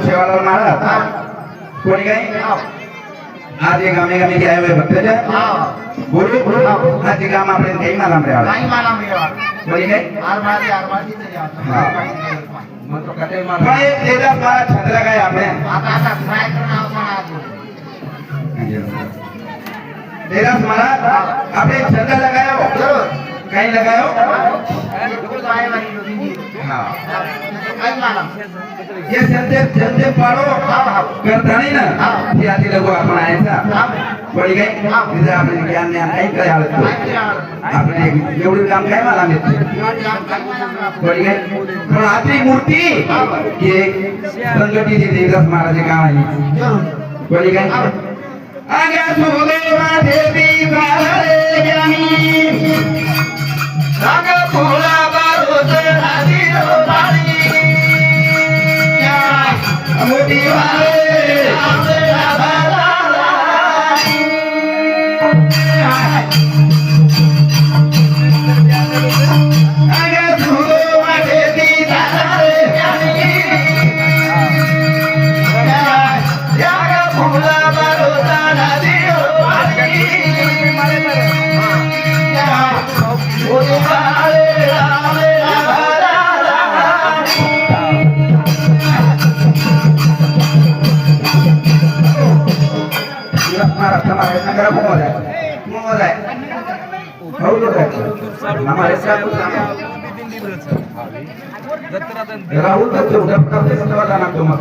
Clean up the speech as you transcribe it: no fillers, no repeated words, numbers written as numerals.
शेवाळावर महाराज कोणी काही आज ये गामे गामे के आए हुए भक्त है गुरु आज ये काम आपने कहीं माला में आया नहीं माला में आया बोली गई आरमादी से जाता हां मत तो कटे मार भाई तेरा बात छत लगाया आपने आता फ्राई करना होता तेरा महाराज आपने छत लगाया हो जरूर कहीं लगाया हो बिल्कुल आए वाली लोग हां कहीं माला ये जनते पाड़ो करता नहीं ना ये आदि लोगों अपना ऐसा बड़ी गई जिसे आपने ज्ञान ने कहीं कर हालत आपने एवढे काम काय मला मिळते बड़ी गई पण आती मूर्ती ये संगठी जी देवदास महाराज काम आहे बड़ी गई आगे सुदेवा देवी बारे ज्ञानी रंग फूला बारूद नदी बारी मोती वाले आगे सुदेवा देवी बारे ज्ञानी रंग फूला बारूद नदी बारी मोती वाले नगर मोहम्मद है बहुत लोग है हमारे साथ राहुल का जो करते हैं तो नाम तो मत